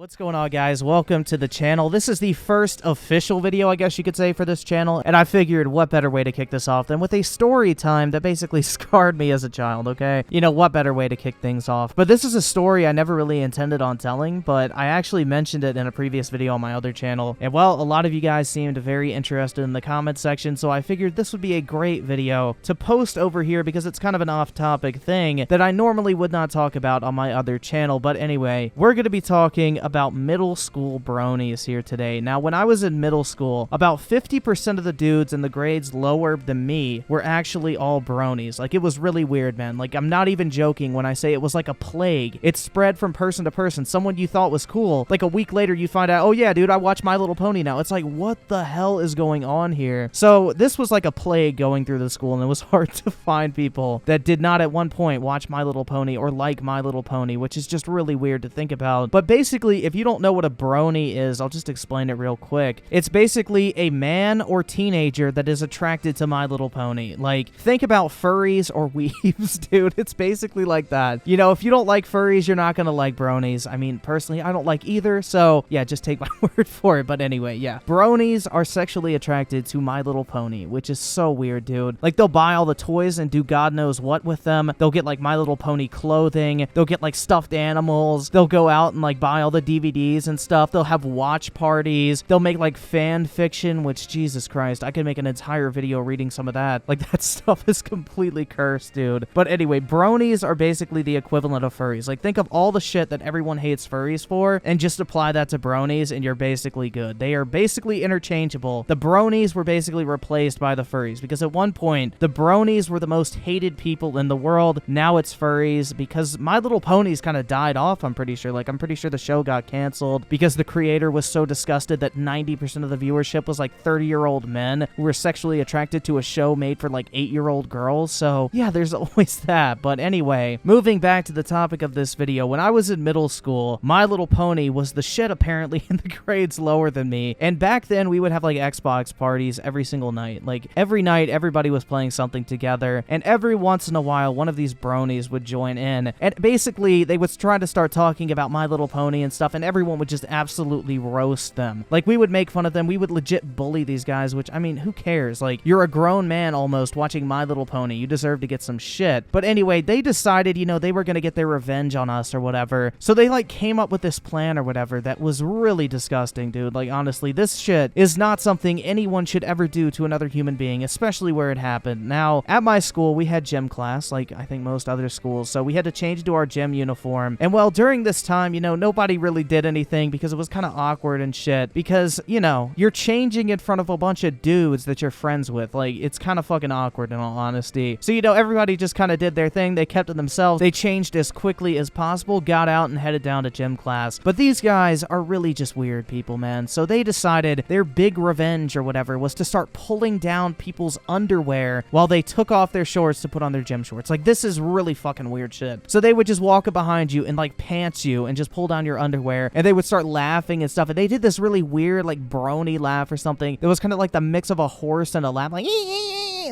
What's going on, guys? Welcome to the channel. This is the first official video, I guess you could say, for this channel, and I figured what better way to kick this off than with a story time that basically scarred me as a child, okay? You know, what better way to kick things off? But this is a story I never really intended on telling, but I actually mentioned it in a previous video on my other channel, and well, a lot of you guys seemed very interested in the comment section, so I figured this would be a great video to post over here because it's kind of an off-topic thing that I normally would not talk about on my other channel. But anyway, we're going to be talking about middle school bronies here today. Now, when I was in middle school, about 50% of the dudes in the grades lower than me were actually all bronies. Like, it was really weird, man. Like, I'm not even joking when I say it was like a plague. It spread from person to person. Someone you thought was cool, like a week later you find out, oh yeah, dude, I watch My Little Pony now. It's like, what the hell is going on here? So this was like a plague going through the school, and it was hard to find people that did not at one point watch My Little Pony or like My Little Pony, which is just really weird to think about. But basically, if you don't know what a brony is, I'll just explain it real quick. It's basically a man or teenager that is attracted to My Little Pony. Like, think about furries or weebs, dude. It's basically like that. You know, if you don't like furries, you're not gonna like bronies. I mean, personally, I don't like either, so yeah, just take my word for it. But anyway, yeah. Bronies are sexually attracted to My Little Pony, which is so weird, dude. Like, they'll buy all the toys and do God knows what with them. They'll get, like, My Little Pony clothing. They'll get, like, stuffed animals. They'll go out and, like, buy all the DVDs and stuff. They'll have watch parties. They'll make, like, fan fiction, which, Jesus Christ, I could make an entire video reading some of that. Like, that stuff is completely cursed, dude. But anyway, bronies are basically the equivalent of furries. Like, think of all the shit that everyone hates furries for, and just apply that to bronies, and you're basically good. They are basically interchangeable. The bronies were basically replaced by the furries, because at one point, the bronies were the most hated people in the world. Now it's furries, because My Little Ponies kind of died off, I'm pretty sure. Like, I'm pretty sure the show got canceled because the creator was so disgusted that 90% of the viewership was like 30-year-old men who were sexually attracted to a show made for like 8-year-old girls. So yeah, there's always that. But anyway, moving back to the topic of this video, when I was in middle school, My Little Pony was the shit apparently in the grades lower than me. And back then we would have like Xbox parties every single night. Like, every night everybody was playing something together, and every once in a while one of these bronies would join in, and basically they would try to start talking about My Little Pony and stuff, and everyone would just absolutely roast them. Like, we would make fun of them. We would legit bully these guys, which, I mean, who cares? Like, you're a grown man almost watching My Little Pony. You deserve to get some shit. But anyway, they decided, you know, they were gonna get their revenge on us or whatever. So they, like, came up with this plan or whatever that was really disgusting, dude. Like, honestly, this shit is not something anyone should ever do to another human being, especially where it happened. Now, at my school, we had gym class, like I think most other schools, so we had to change into our gym uniform. And well, during this time, you know, nobody really did anything because it was kind of awkward and shit, because, you know, you're changing in front of a bunch of dudes that you're friends with. Like, it's kind of fucking awkward in all honesty. So, you know, everybody just kind of did their thing. They kept to themselves. They changed as quickly as possible, got out and headed down to gym class. But these guys are really just weird people, man. So they decided their big revenge or whatever was to start pulling down people's underwear while they took off their shorts to put on their gym shorts. Like, this is really fucking weird shit. So they would just walk up behind you and, like, pants you and just pull down your underwear, and they would start laughing and stuff. And they did this really weird, like, brony laugh or something. It was kind of like the mix of a horse and a laugh, like,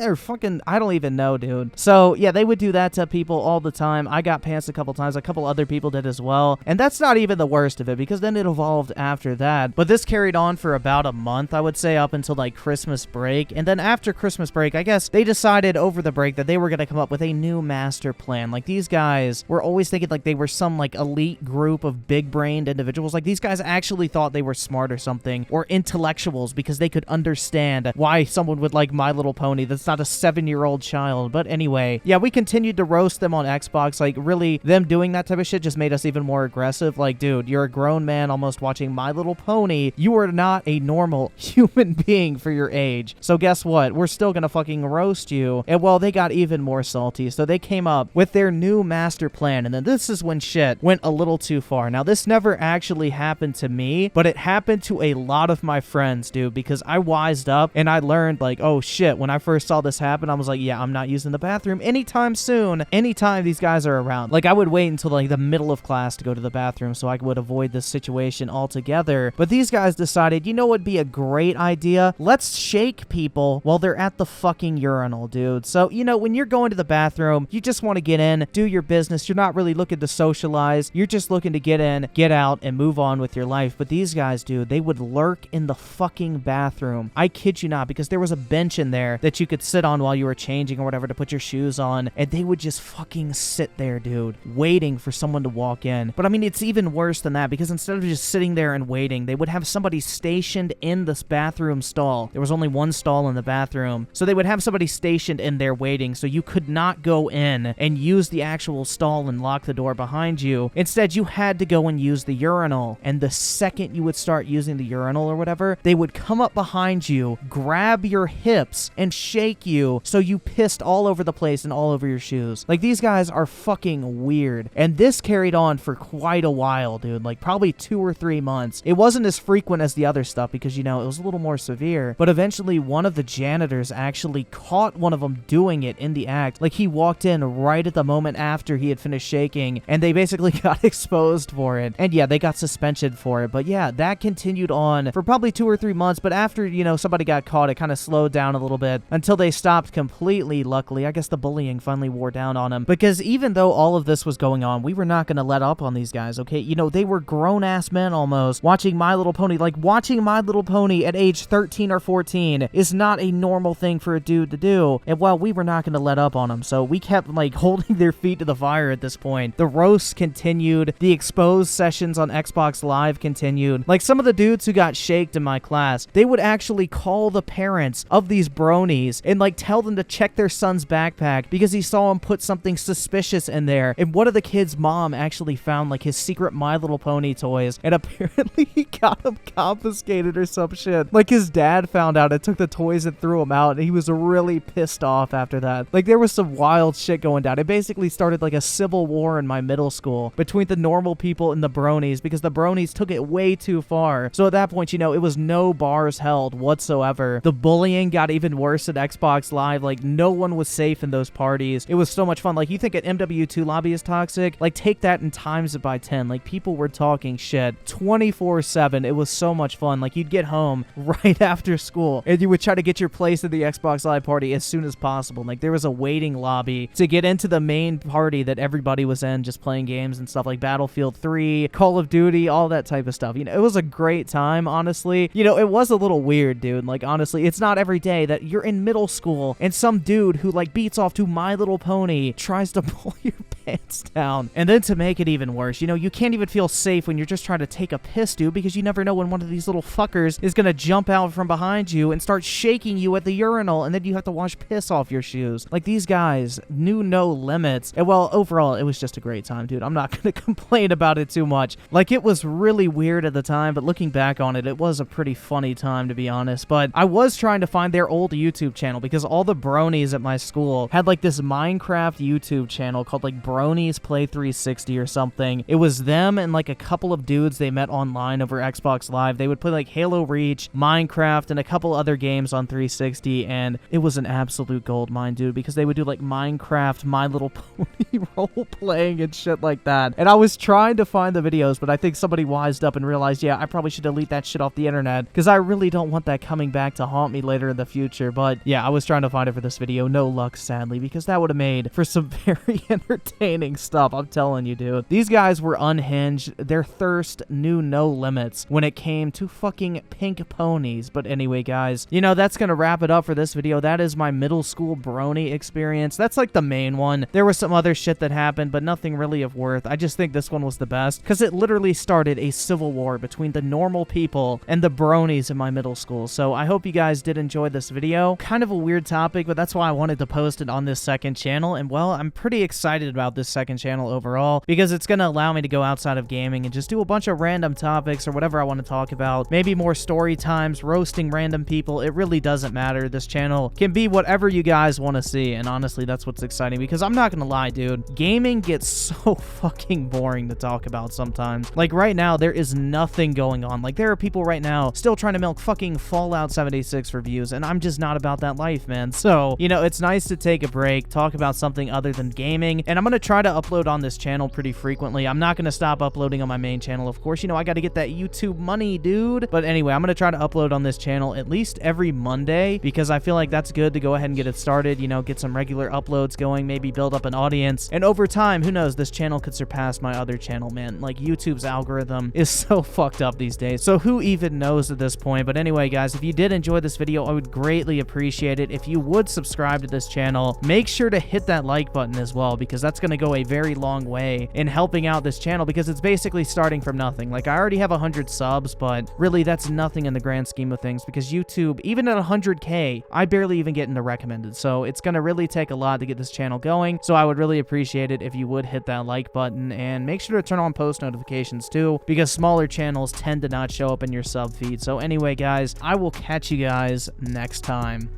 or fucking, I don't even know, dude. So yeah, they would do that to people all the time. I got pantsed a couple times. A couple other people did as well. And that's not even the worst of it, because then it evolved after that. But this carried on for about a month, I would say, up until like Christmas break. And then after Christmas break, I guess they decided over the break that they were going to come up with a new master plan. Like, these guys were always thinking like they were some like elite group of big-brained individuals. Like, these guys actually thought they were smart or something, or intellectuals, because they could understand why someone would like My Little Pony that's not a 7-year-old child. But anyway, yeah, we continued to roast them on Xbox. Like, really, them doing that type of shit just made us even more aggressive. Like, dude, you're a grown man almost watching My Little Pony. You are not a normal human being for your age. So guess what? We're still gonna fucking roast you. And well, they got even more salty. So they came up with their new master plan. And then this is when shit went a little too far. Now, this never actually happened to me, but it happened to a lot of my friends, dude, because I wised up and I learned, like, oh shit, when I first saw saw this happen, I was like, yeah, I'm not using the bathroom anytime soon, anytime these guys are around. Like, I would wait until like the middle of class to go to the bathroom so I would avoid this situation altogether. But these guys decided, you know what would be a great idea? Let's shake people while they're at the fucking urinal, dude. So, you know, when you're going to the bathroom, you just want to get in, do your business. You're not really looking to socialize. You're just looking to get in, get out, and move on with your life. But these guys, dude, they would lurk in the fucking bathroom. I kid you not, because there was a bench in there that you could sit on while you were changing or whatever to put your shoes on, and they would just fucking sit there, dude, waiting for someone to walk in. But I mean, it's even worse than that, because instead of just sitting there and waiting, they would have somebody stationed in this bathroom stall. There was only one stall in the bathroom, so they would have somebody stationed in there waiting, so you could not go in and use the actual stall and lock the door behind you. Instead, you had to go and use the urinal, and the second you would start using the urinal or whatever, they would come up behind you, grab your hips, and shake you so you pissed all over the place and all over your shoes. Like, these guys are fucking weird. And this carried on for quite a while, dude, like probably 2 or 3 months. It wasn't as frequent as the other stuff because, you know, it was a little more severe, but eventually one of the janitors actually caught one of them doing it in the act. Like, he walked in right at the moment after he had finished shaking, and they basically got exposed for it. And yeah, they got suspended for it. But yeah, that continued on for probably 2 or 3 months, but after, you know, somebody got caught, it kind of slowed down a little bit until they stopped completely. Luckily, I guess the bullying finally wore down on them, because even though all of this was going on, we were not going to let up on these guys, okay? You know, they were grown-ass men almost watching My Little Pony. Like, watching My Little Pony at age 13 or 14 is not a normal thing for a dude to do. And well, we were not going to let up on them, so we kept like holding their feet to the fire at this point. The roasts continued. The exposed sessions on Xbox Live continued. Like, some of the dudes who got shaked in my class, they would actually call the parents of these bronies and like tell them to check their son's backpack because he saw him put something suspicious in there. And one of the kids' mom actually found like his secret My Little Pony toys, and apparently he got them confiscated or some shit. Like, his dad found out and took the toys and threw them out, and he was really pissed off after that. Like, there was some wild shit going down. It basically started like a civil war in my middle school between the normal people and the bronies, because the bronies took it way too far. So at that point, you know, it was no bars held whatsoever. The bullying got even worse at Xbox Live. Like, no one was safe in those parties. It was so much fun. Like, you think an MW2 lobby is toxic? Like, take that and times it by 10. Like, people were talking shit 24/7. It was so much fun. Like, you'd get home right after school and you would try to get your place at the Xbox Live party as soon as possible. Like, there was a waiting lobby to get into the main party that everybody was in, just playing games and stuff like Battlefield 3, Call of Duty, all that type of stuff. You know, it was a great time, honestly. You know, it was a little weird, dude. Like, honestly, it's not every day that you're in middle school and some dude who like beats off to My Little Pony tries to pull your pants down. And then to make it even worse, you know, you can't even feel safe when you're just trying to take a piss, dude, because you never know when one of these little fuckers is gonna jump out from behind you and start shaking you at the urinal, and then you have to wash piss off your shoes. Like, these guys knew no limits. And well, overall, it was just a great time, dude. I'm not gonna complain about it too much. Like, it was really weird at the time, but looking back on it, it was a pretty funny time, to be honest. But I was trying to find their old YouTube channel because all the bronies at my school had like this Minecraft YouTube channel called like Bronies Play 360 or something. It was them and like a couple of dudes they met online over Xbox Live. They would play like Halo Reach, Minecraft, and a couple other games on 360, and it was an absolute goldmine, dude, because they would do like Minecraft, My Little Pony role-playing and shit like that. And I was trying to find the videos, but I think somebody wised up and realized, yeah, I probably should delete that shit off the internet because I really don't want that coming back to haunt me later in the future. But yeah, I was trying to find it for this video. No luck, sadly, because that would have made for some very entertaining stuff. I'm telling you, dude. These guys were unhinged. Their thirst knew no limits when it came to fucking pink ponies. But anyway, guys, you know, that's gonna wrap it up for this video. That is my middle school brony experience. That's like the main one. There was some other shit that happened, but nothing really of worth. I just think this one was the best because it literally started a civil war between the normal people and the bronies in my middle school. So I hope you guys did enjoy this video. Kind of a weird topic, but that's why I wanted to post it on this second channel. And well, I'm pretty excited about this second channel overall because it's going to allow me to go outside of gaming and just do a bunch of random topics or whatever I want to talk about. Maybe more story times, roasting random people. It really doesn't matter. This channel can be whatever you guys want to see. And honestly, that's what's exciting because I'm not going to lie, dude. Gaming gets so fucking boring to talk about sometimes. Like right now, there is nothing going on. Like there are people right now still trying to milk fucking Fallout 76 for views, and I'm just not about that life. life, man. So, you know, it's nice to take a break, talk about something other than gaming, and I'm gonna try to upload on this channel pretty frequently. I'm not gonna stop uploading on my main channel, of course. You know, I gotta get that YouTube money, dude. But anyway, I'm gonna try to upload on this channel at least every Monday, because I feel like that's good to go ahead and get it started, you know, get some regular uploads going, maybe build up an audience, and over time, who knows, this channel could surpass my other channel, man. Like, YouTube's algorithm is so fucked up these days, so who even knows at this point? But anyway, guys, if you did enjoy this video, I would greatly appreciate it if you would subscribe to this channel. Make sure to hit that like button as well, because that's going to go a very long way in helping out this channel, because it's basically starting from nothing. Like, I already have 100 subs, but really that's nothing in the grand scheme of things, because YouTube, even at 100K, I barely even get into recommended, so it's going to really take a lot to get this channel going. So I would really appreciate it if you would hit that like button, and make sure to turn on post notifications too, because smaller channels tend to not show up in your sub feed. So anyway, guys, I will catch you guys next time.